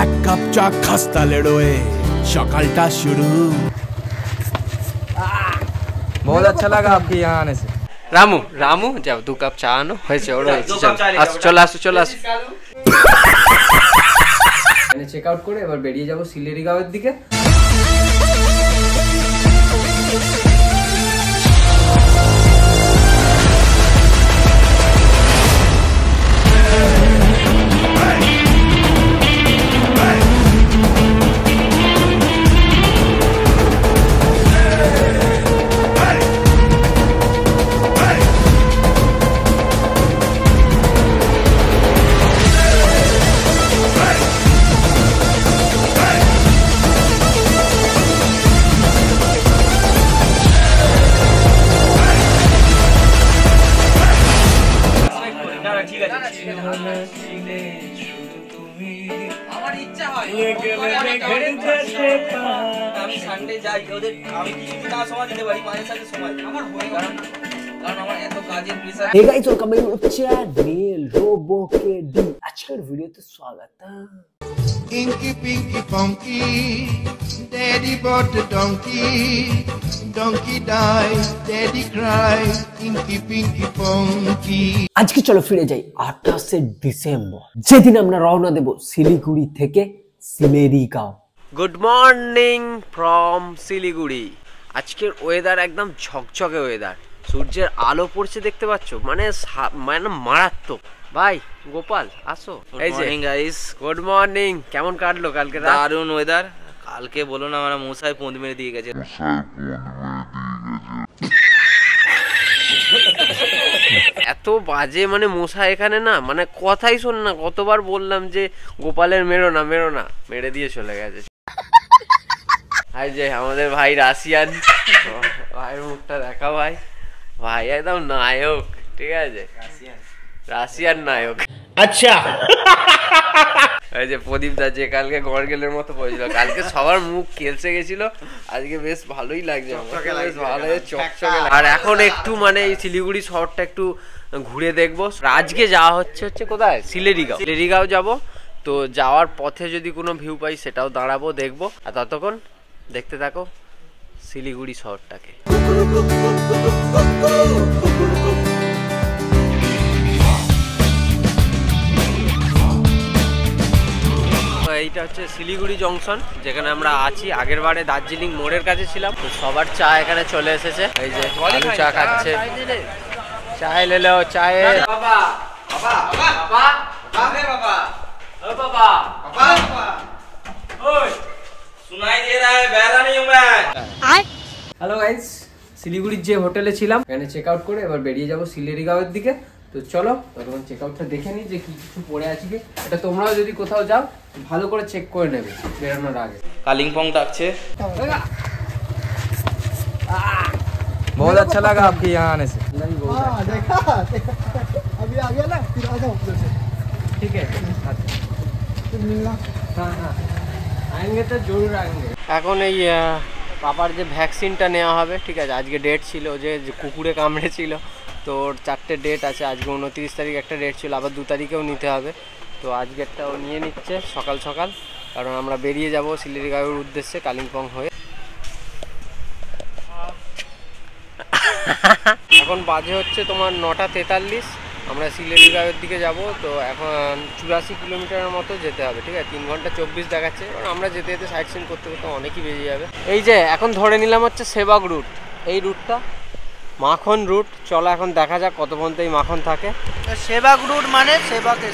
এক কাপ চা খাস্তা লেড়োয়ে সকালটা শুরু। बहुत अच्छा लगा आपके यहाँ आने से। रामू रामू जाओ 2 কাপ চা আনো হয়েছে ওরা চল আসো মানে চেক আউট করে এবার বেরিয়ে যাব সিলেরিগাঁওয়ের দিকে। Hey guys, welcome back to channel Robo KD। আজকের ভিডিওতে স্বাগত। Inky Pinky Funky, Daddy bought a donkey, donkey died, Daddy cried, Inky Pinky Funky। আজকে চলো ফিরে যাই 28শে ডিসেম্বর, যেদিন আমরা রওনা দেব শিলিগুড়ি থেকে Sillerygaon. Good morning from Siliguri. আজকের ওয়েদার একদম ঝকঝকে ওয়েদার, সূর্যের আলো পড়ছে দেখতে পাচ্ছ, মানে মারাত্মক। ভাই গোপাল আসো। এই যে গাইস গুড মর্নিং। কেমন কাটলো কালকে রাত? দারুণ ওয়েদার। কালকে বলো না আমরা মশাই পোঁদ মেরে দিয়ে গেছে। এত বাজে মানে মশা এখানে না, মানে কথাই শোন না। কতবার বললাম যে গোপালের মেরো না মেরে দিয়ে চলে গেছে। ভাই যে আমাদের ভাই রাশিয়ান, ভাইয়ের মুখটা দেখা ভাই, ভাই একদম নায়ক, ঠিক আছে, রাশিয়ান নায়ক। আচ্ছা এই যে প্রদীপ দা যে কালকে গড়গেলের মতো পড়েছিল, কালকে সবার মুখ কেলসে গেছিল, আজকে বেশ ভালোই লাগছে, বেশ ভালো চকচকে। আর এখন একটু মানে এই শিলিগুড়ি শহরটা একটু ঘুরে দেখবো। আজকে যাওয়া হচ্ছে কোথায়? সিলেরিগাঁও যাবো। তো যাওয়ার পথে যদি কোনো ভিউ পাই সেটাও দাঁড়াবো, দেখবো। আর ততক্ষণ দেখতে থাকো শিলিগুড়ি শহরটাকে। এইটা হচ্ছে শিলিগুড়ি জংশন, যেখানে আমরা আছি। আগের বারে দার্জিলিং মোড়ের কাছে ছিলাম। তো সবার চা এখানে চলে এসেছে। এই যে আলু চা খাচ্ছে, চায় লে লো চায়। বাবা বাবা বাবা বাবা বাবা ও বাবা বাবা ওই सुनाई दे रहा है, बहरा नहीं हूं मैं। হ্যালো গাইস, শিলিগুড়ির যে হোটেলে ছিলাম এখানে চেক আউট করে এবার বেরিয়ে যাব সিলেরিগাঁওয়ের দিকে। তো চলো তখন চেক আউটটা দেখে নিই যে কি কিছু পড়ে আছে কি। এটা তোমরাও যদি কোথাও যাও ভালো করে চেক করে নেবে বেরোনোর আগে। কালিম্পং ডাকছে। बहुत अच्छा लगा आपके यहाँ आने से। देखा अभी आ गया ना, फिर आ जाओ उधर से। ठीक है, फिर मिलना। हाँ हाँ आएंगे तो जरूर आएंगे। এখন এই পাপার যে ভ্যাকসিনটা নেওয়া হবে, ঠিক আছে। আজকে ডেট ছিল যে কুকুরে কামড়েছিল, তো ওর 4টে ডেট আছে। আজকে 29 তারিখ একটা ডেট ছিল, আবার 2 তারিখেও নিতে হবে। তো আজকেরটাও নিয়ে নিচ্ছে সকাল সকাল, কারণ আমরা বেরিয়ে যাব শিলিগুড়ির উদ্দেশ্যে কালিম্পং হয়ে। এখন বাজে হচ্ছে তোমার 9:43। আমরা সিলেরিগাঁওয়ের দিকে যাব। তো এখন 84 কিলোমিটারের মতো যেতে হবে, ঠিক আছে। 3 ঘন্টা 24 দেখাচ্ছে। কারণ আমরা যেতে যেতে সাইট সিন করতে করতে অনেকই বেরিয়ে যাবে। এই যে এখন ধরে নিলাম হচ্ছে সেবাগ রুট, এই রুটটা মাখন রুট। চলো এখন দেখা যাক কত পর্যন্ত এই মাখন থাকে। সেবাগ রুট মানে সেবাকে।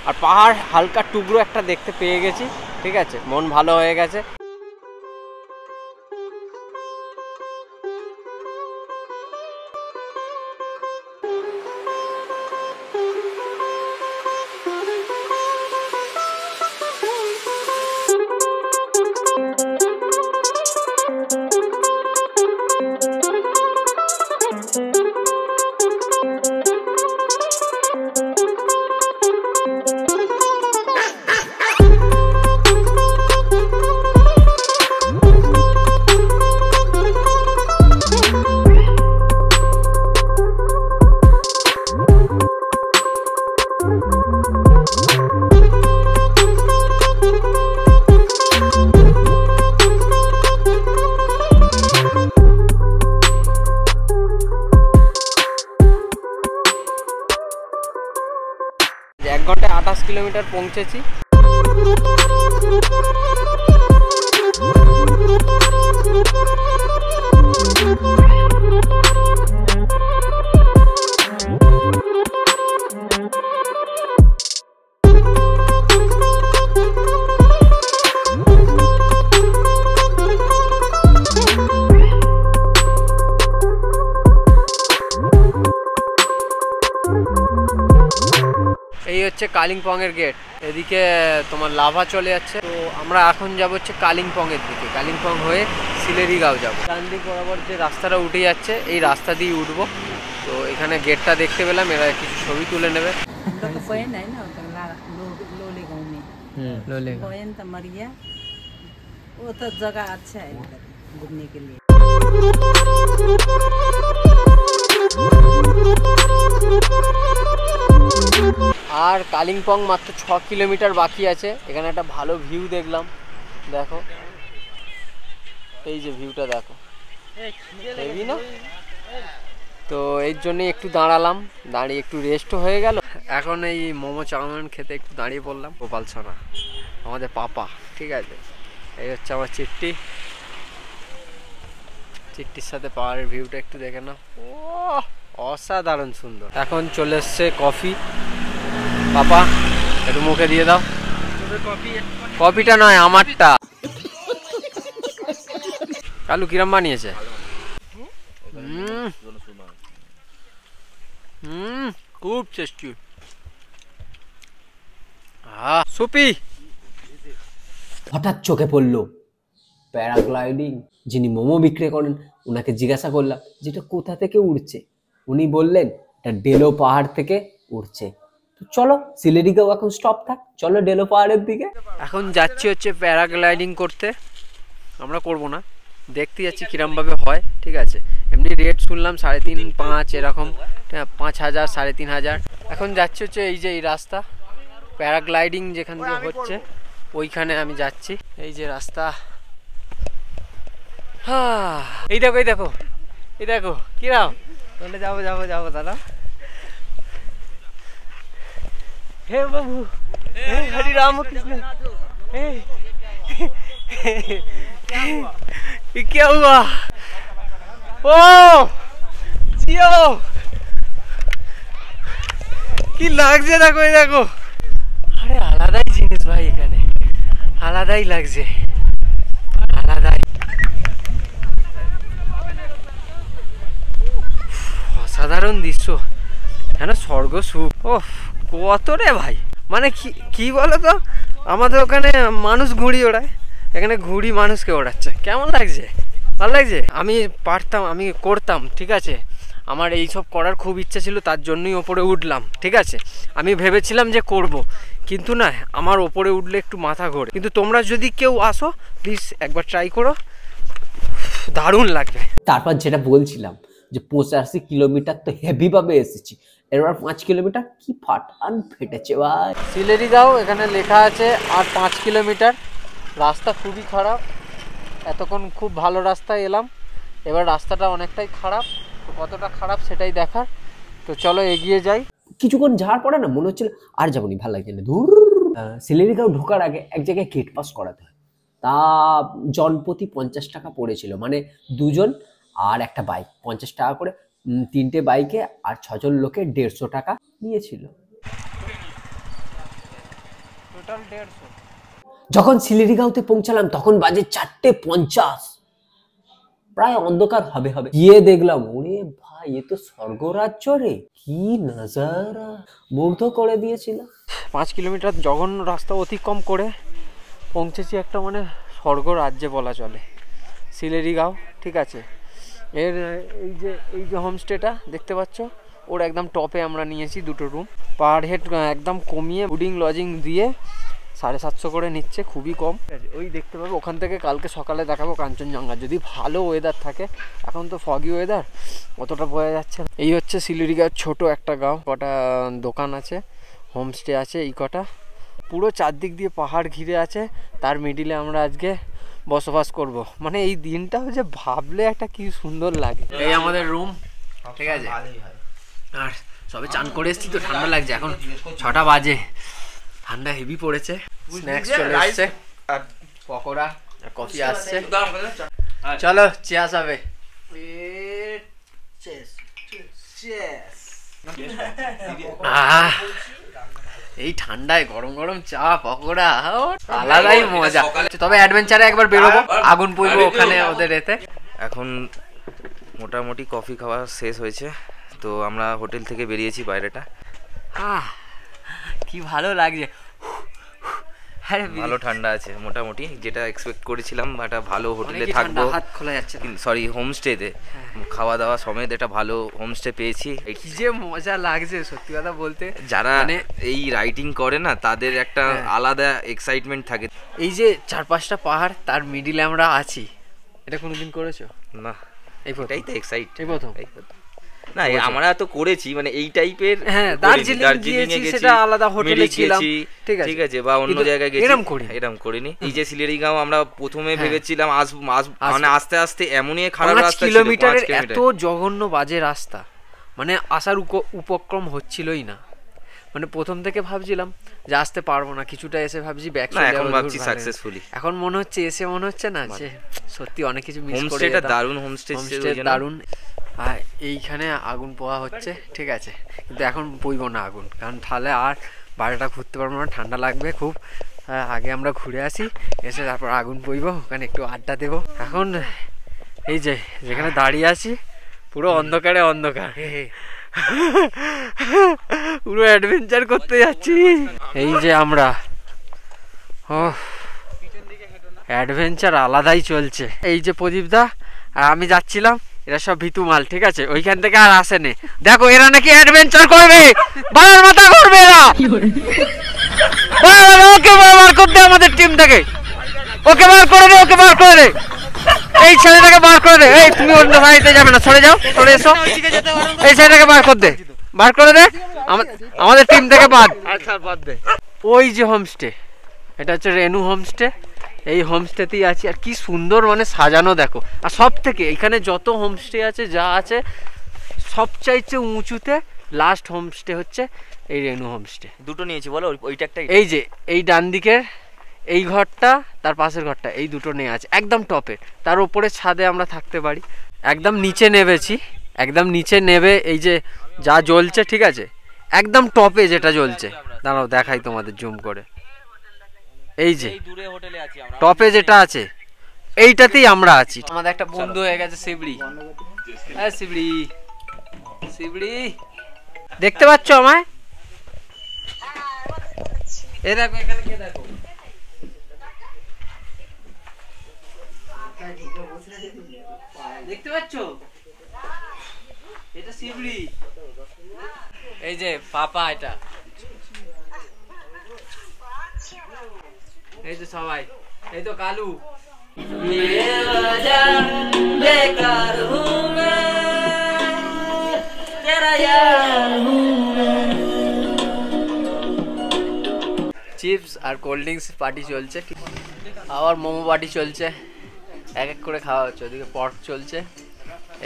আর পাহাড় হালকা টুকরো একটা দেখতে পেয়ে গেছি, ঠিক আছে, মন ভালো হয়ে গেছে। 1 ঘন্টায় 28 কিলোমিটার পৌঁছেছি। এই হচ্ছে কালিম্পং এর গেট, এদিকে তোমার লাভা চলে যাচ্ছে। তো আমরা এখন যাব হচ্ছে কালিম্পং এর দিকে, কালিম্পং হয়ে সিলেরিগাঁও যাব। ডান দিক বরাবর যে রাস্তাটা উঠে যাচ্ছে এই রাস্তা দিয়ে উঠবো। তো এখানে গেটটা দেখতে পেলাম, এরা কিছু ছবি তুলে নেবে। वो तो जगह अच्छा है इधर घूमने के लिए। আর কালিম্পং মাত্র 6 কিলোমিটার বাকি আছে। এখানে একটা ভালো ভিউ দেখলাম, দেখো এই যে ভিউটা দেখো, হেভি না? তো এর জন্য একটু দাঁড়ালাম, দাঁড়িয়ে একটু রেস্টও হয়ে গেল। এখন এই মোমো চাউমিন খেতে একটু দাঁড়িয়ে পড়লাম। গোপাল সোনা আমাদের পাপা, ঠিক আছে। এই হচ্ছে আমার চিট্টি, চিট্টির সাথে পাহাড়ের ভিউটা একটু দেখে নাও, ও অসাধারণ সুন্দর। এখন চলে এসছে কফি, পাপা একটু মুখে দিয়ে দাও। কফিটা নয় আমারটা। কালু কিরম বানিয়েছে? খুব টেস্টি। সুপি। হঠাৎ চোখে পড়লো প্যারাগ্লাইডিং। যিনি মোমো বিক্রি করেন ওনাকে জিজ্ঞাসা করলাম যেটা কোথা থেকে উড়ছে। উনি বললেন এটা ডেলো পাহাড় থেকে উড়ছে। তো চলো সিলেরিগাঁও এখন স্টপ থাক, চলো ডেলো পাহাড়ের দিকে। এখন যাচ্ছি হচ্ছে প্যারাগ্লাইডিং করতে। আমরা করব না, দেখতে যাচ্ছি কিরমভাবে হয়, ঠিক আছে। এমনি রেট শুনলাম 3.5-5 এরকম, 5,000 3,500। এখন যাচ্ছি হচ্ছে এই যে এই রাস্তা, প্যারাগ্লাইডিং যেখান দিয়ে হচ্ছে ওইখানে আমি যাচ্ছি। এই যে রাস্তা, হ্যাঁ এই দেখো এই দেখো এই দেখো কিরাম। তাহলে যাবো যাবো যাবো দাদা। হে বাবু, হরি রাম কৃষ্ণ। क्या हुआ? ओ जियो কি লাগছে দেখো, এই দেখো। আরে আলাদাই জিনিস ভাই, এখানে আলাদাই লাগছে, আলাদাই। অসাধারণ দৃশ্য, হ্যাঁ না, স্বর্গ সুখ। ও কত রে ভাই, মানে কি বলো তো, আমাদের ওখানে মানুষ ঘুড়ি ওড়ায়, এখানে ঘুড়ি মানুষকে ওড়াচ্ছে। কেমন লাগছে? ভালো লাগছে। আমি পারতাম, আমি করতাম, ঠিক আছে। আমার এই সব করার খুব ইচ্ছা ছিল, তার জন্যই ওপরে উঠলাম, ঠিক আছে। আমি ভেবেছিলাম যে করব, কিন্তু না, আমার ওপরে উঠলে একটু মাথা ঘোরে। কিন্তু তোমরা যদি কেউ আসো প্লিজ একবার ট্রাই করো, দারুণ লাগবে। তারপর যেটা বলছিলাম যে 85 কিলোমিটার তো হেভি ভাবে এসেছি, এবার 5 কিলোমিটার কি ফাটান ফেটেছে ভাই। সিলেরিগাঁও এখানে লেখা আছে আর 5 কিলোমিটার। রাস্তা খুবই খারাপ, এতক্ষণ খুব ভালো রাস্তায় এলাম, এবার রাস্তাটা অনেকটাই খারাপ। তো কতটা খারাপ সেটাই দেখার। তো চলো এগিয়ে যাই। কিছুক্ষণ যাওয়ার পরে না মনে হচ্ছিল আর যাবনি, ভালো লাগছে না, ধুর। সিলেরিগাঁও ঢোকার আগে এক জায়গায় গেট পাস করাতে হয়, তা জনপ্রতি 50 টাকা পড়েছিল, মানে দুজন আর একটা বাইক 50 টাকা করে, 3টে বাইকে আর 6 জন লোকে 150 টাকা নিয়েছিল। টোটাল 150। যখন সিলেরিগাঁওতে পৌঁছালাম তখন বাজে 4:50, প্রায় অন্ধকার হবে হবে। গিয়ে দেখলাম ওরে ভাই, এ তো স্বর্গরাজ্য রে, কি নজারা, মুগ্ধ করে দিয়েছিল। 5 কিলোমিটার জঘন্য রাস্তা অতিক্রম করে পৌঁছেছি একটা মানে স্বর্গ রাজ্যে বলা চলে, সিলেরিগাঁও, ঠিক আছে। এর এই যে হোমস্টেটা দেখতে পাচ্ছ, ওর একদম টপে আমরা নিয়েছি 2টো রুম। পার হেড একদম কমিয়ে ফুডিং লজিং দিয়ে 750 করে নিচ্ছে, খুবই কম। ওই দেখতে পাবো ওখান থেকে কালকে সকালে দেখাবো কাঞ্চনজঙ্ঘা, যদি ভালো ওয়েদার থাকে। এখন তো ফগি ওয়েদার, অতটা বোঝা যাচ্ছে না। এই হচ্ছে সিলেরিগাঁও ছোট একটা গাঁও, কটা দোকান আছে, হোমস্টে আছে এই কটা, পুরো চারদিক দিয়ে পাহাড় ঘিরে আছে, তার মিডিলে আমরা আজকে বসবাস করব। মানে এই দিনটা যে ভাবলে একটা কি সুন্দর লাগে। এই আমাদের রুম, ঠিক আছে, আর সবে চান করে এসেছি তো ঠান্ডা লাগছে, এখন 6টা বাজে, ঠান্ডা হেভি পড়েছে। স্ন্যাক্স চলে এসছে, পকোড়া আর কফি আসছে। চলো চেয়াস হবে। এই ঠান্ডায় গরম গরম চা পকোড়া আলাদাই মজা। তবে অ্যাডভেঞ্চারে একবার বেরোবো, আগুন পুইবো ওখানে ওদের এতে। এখন মোটামুটি কফি খাওয়া শেষ হয়েছে, তো আমরা হোটেল থেকে বেরিয়েছি বাইরেটা। কি ভালো লাগছে, ভালো ঠান্ডা আছে মোটামুটি, যেটা এক্সপেক্ট করেছিলাম। একটা ভালো হোটেলে থাকবো, হাত খোলা যাচ্ছে, সরি হোমস্টেতে খাওয়া দাওয়া সমেত একটা ভালো হোমস্টে পেয়েছি। কি যে মজা লাগছে সত্যি কথা বলতে। যারা এই রাইডিং করে না তাদের একটা আলাদা এক্সাইটমেন্ট থাকে। এই যে 4-5টা পাহাড়, তার মিডিলে আমরা আছি, এটা কোনোদিন করেছো? না, এটাই তো এক্সাইট। এই প্রথম না, আমরা তো করেছি মানে এই টাইপের। হ্যাঁ, দার্জিলিং এ গেছি, সেটা আলাদা হোটেলে ছিলাম, ঠিক আছে, বা অন্য জায়গায় গেছি, এরকম করিনি। এই যে সিলেরিগাঁও আমরা প্রথমে ভেবেছিলাম মানে আস্তে আস্তে এমনই খারাপ রাস্তা ছিল, 5 কিলোমিটারের এত জঘন্য বাজে রাস্তা, মানে আসার উপক্রম হচ্ছিলই না। মানে প্রথম থেকে ভাবছিলাম যে আসতে পারবো না, কিছুটা এসে ভাবছি ব্যাক চলে যাবো, এখন ভাবছি সাকসেসফুলি। এখন মনে হচ্ছে এসে মনে হচ্ছে না যে সত্যি অনেক কিছু মিস করে। হোমস্টেটা দারুণ, হোমস্টে দারুণ। আর এইখানে আগুন পোয়া হচ্ছে, ঠিক আছে, কিন্তু এখন পইবো না আগুন, কারণ তাহলে আর বাড়িটা ঘুরতে পারবো না, ঠান্ডা লাগবে খুব। আগে আমরা ঘুরে আসি, এসে তারপর আগুন পইবো, ওখানে একটু আড্ডা দেবো। এখন এই যে যেখানে দাঁড়িয়ে আছি পুরো অন্ধকারে অন্ধকার, পুরো অ্যাডভেঞ্চার করতে যাচ্ছি। এই যে আমরা অ্যাডভেঞ্চার আলাদাই চলছে। এই যে প্রদীপদা আর আমি যাচ্ছিলাম, এরা সব ভিতু মাল, ঠিক আছে, ওইখান থেকে আর আসেনি। দেখো এরা নাকি অ্যাডভেঞ্চার করবে, বাবার মাথা করবে এরা। ওকে বার করতে আমাদের টিম থেকে, ওকে বার করে দে, ওকে বার করে দে, এই ছেলেটাকে বার করে দে। এই তুমি অন্য সাইডে যাবে না, সরে যাও, সরে এসো, এই ছেলেটাকে বার করে দে, বার করে দে, আমাদের টিম থেকে বাদ দে। ওই যে হোমস্টে, এটা হচ্ছে রেনু হোমস্টে, এই হোমস্টেতেই আছি। আর কি সুন্দর মানে সাজানো দেখো। আর সব থেকে এখানে যত হোমস্টে আছে যা আছে সবচাইতে উঁচুতে লাস্ট হোমস্টে হচ্ছে এই রেনু হোমস্টে। দুটো নিয়েছি বলো, ওইটা একটা, এই যে এই ডান দিকের এই ঘরটা, তার পাশের ঘরটা, এই দুটো নিয়ে আছে একদম টপে। তার উপরে ছাদে আমরা থাকতে পারি। একদম নিচে নেমেছি, একদম নিচে নেবে এই যে যা জ্বলছে, ঠিক আছে, একদম টপে যেটা জ্বলছে, দাঁড়াও দেখাই তোমাদের জুম করে। এই যে টপে যেটা আছে এইটাতেই আমরা আছি। আমাদের একটা বন্ধু হয়ে গেছে শিবড়ি। হ্যাঁ শিবড়ি, শিবড়ি দেখতে পাচ্ছ আমায়? এই দেখো এখানে কে, দেখো দেখতে পাচ্ছ, এটা শিবড়ি। এই যে পাপা, এটা এই যে সবাই, এই তো কালু। চিপস আর কোল্ড ড্রিঙ্কস পার্টি চলছে, আবার মোমো পার্টি চলছে, এক এক করে খাওয়া হচ্ছে। ওদিকে পর্ক চলছে,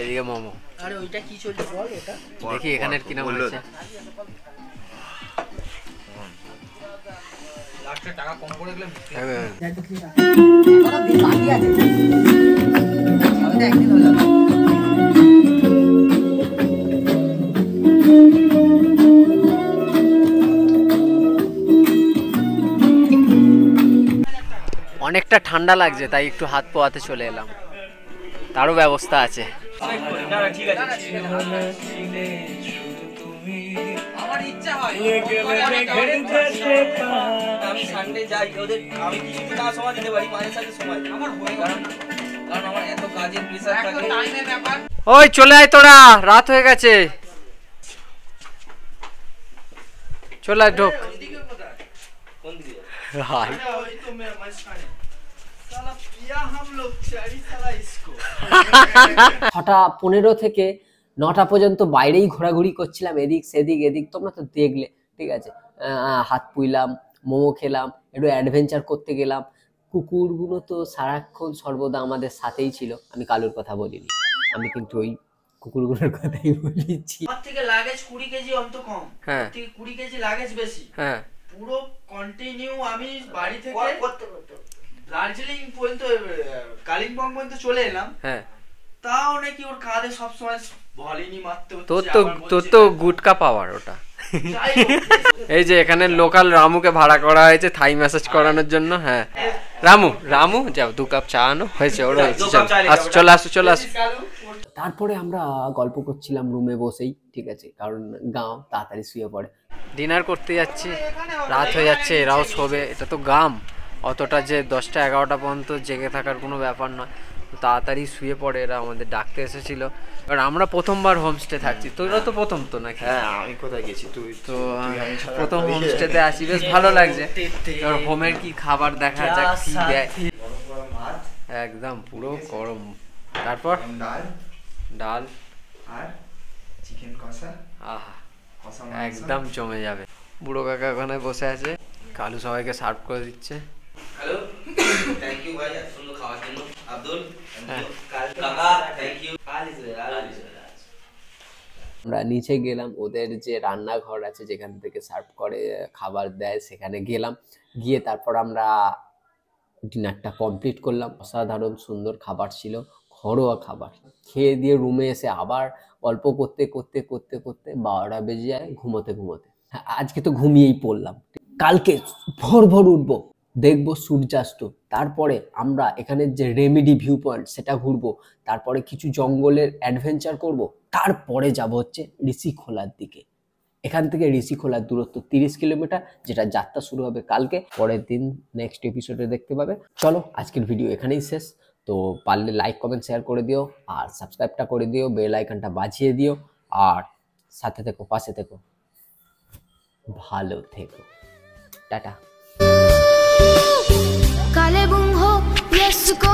এদিকে মোমো। আরে ওইটা কি চলছে বল, ওটা দেখি এখানে কি নাম হচ্ছে। টাকা কম করে গেলে অনেকটা ঠান্ডা লাগছে, তাই একটু হাত পোয়াতে চলে এলাম, তারও ব্যবস্থা আছে। আমার ইচ্ছা হয় আমি সানডে যাই, ওদের আমি কিছু না সময় দিতে পারি, মাঝে সাথে সময় আমার হয়ে, কারণ আমার এত কাজের প্রেসার থাকে, টাইমের ব্যাপার। ওই চলে আয় তোরা, রাত হয়ে গেছে, চলে আয়, ঢোক। কোন দিকে ভাই? ওই তো মেরা মাঝখানে সালা পিয়া हम लोग चारी साला इसको। 6:15 থেকে 9টা পর্যন্ত বাইরেই ঘোরাঘুরি করছিলাম, এদিক সেদিক। তোমরা তো দেখলে ঠিক আছে, হাত পুইলাম, মোমো খেলাম, একটু অ্যাডভেঞ্চার করতে গেলাম। কুকুরগুলো তো সারাক্ষণ সর্বদা আমাদের সাথেই ছিল, আমি কালুর কথা বলিনি, আমি কিন্তু ওই কুকুরগুলোর কথাই বলেছি। আমার থেকে লাগেজ 20 কেজি অন্ত কম, হ্যাঁ। থেকে 20 কেজি লাগেজ বেশি। হ্যাঁ পুরো কন্টিনিউ আমি বাড়ি থেকে দার্জিলিং পর্যন্ত, কালিম্পং পর্যন্ত চলে এলাম। হ্যাঁ, তাও নাকি ওর কাঁধে সবসময় ভলিনি মারতে হচ্ছে। তোর তো গুটকা পাওয়ার ওটা। এই যে এখানে লোকাল রামুকে ভাড়া করা হয়েছে থাই ম্যাসাজ করানোর জন্য। হ্যাঁ রামু যাও 2 কাপ চা আনো, হয়েছে ওরা চলে আসো। তারপরে আমরা গল্প করছিলাম রুমে বসেই, ঠিক আছে, কারণ গাঁও তাড়াতাড়ি শুয়ে পড়ে। ডিনার করতে যাচ্ছি, রাত হয়ে যাচ্ছে, এরাও শোবে, এটা তো গ্রাম, অতটা যে 10টা 11টা পর্যন্ত জেগে থাকার কোনো ব্যাপার নয়, তাড়াতাড়ি শুয়ে পড়ে এরা। আমাদের ডাকতে এসেছিল, কারণ আমরা প্রথমবার হোমস্টে থাকছি, তোরা তো প্রথম তো নাকি? হ্যাঁ, আমি কোথায় গেছি, তুই তো প্রথম হোমস্টেতে আসি, বেশ ভালো লাগছে। হোমের কি খাবার দেখা যাক কি দেয়, একদম পুরো গরম। তারপর ডাল আর চিকেন কষা, আহা একদম জমে যাবে। বুড়ো কাকা ওখানে বসে আছে, কালু সবাইকে সার্ভ করে দিচ্ছে। হ্যালো, থ্যাংক ইউ ভাই এত সুন্দর খাওয়ার জন্য। আব্দুল, কাকা থ্যাংক ইউ। আমরা নিচে গেলাম, ওদের যে রান্নাঘর আছে যেখান থেকে সার্ভ করে খাবার দেয় সেখানে গেলাম, গিয়ে তারপর আমরা ডিনারটা কমপ্লিট করলাম। অসাধারণ সুন্দর খাবার ছিল, ঘরোয়া খাবার। খেয়ে দিয়ে রুমে এসে আবার গল্প করতে করতে করতে করতে 12টা বেজে যায় ঘুমোতে। হ্যাঁ, আজকে তো ঘুমিয়েই পড়লাম। কালকে ভোর উঠবো, দেখবো সূর্যাস্ত, তারপরে আমরা এখানের যে রেমেডি ভিউ পয়েন্ট সেটা ঘুরবো, তারপরে কিছু জঙ্গলের অ্যাডভেঞ্চার করব, তারপরে যাব হচ্ছে ঋষিখোলার দিকে। এখান থেকে ঋষিখোলার দূরত্ব 30 কিলোমিটার, যেটা যাত্রা শুরু হবে কালকে। পরের দিন নেক্সট এপিসোডে দেখতে পাবে। চলো আজকের ভিডিও এখানেই শেষ। তো পারলে লাইক কমেন্ট শেয়ার করে দিও, আর সাবস্ক্রাইবটা করে দিও, বেল আইকনটা বাজিয়ে দিও, আর সাথে থেকো, পাশে থেকো, ভালো থেকো, টাটা। काले बुंग हो यस को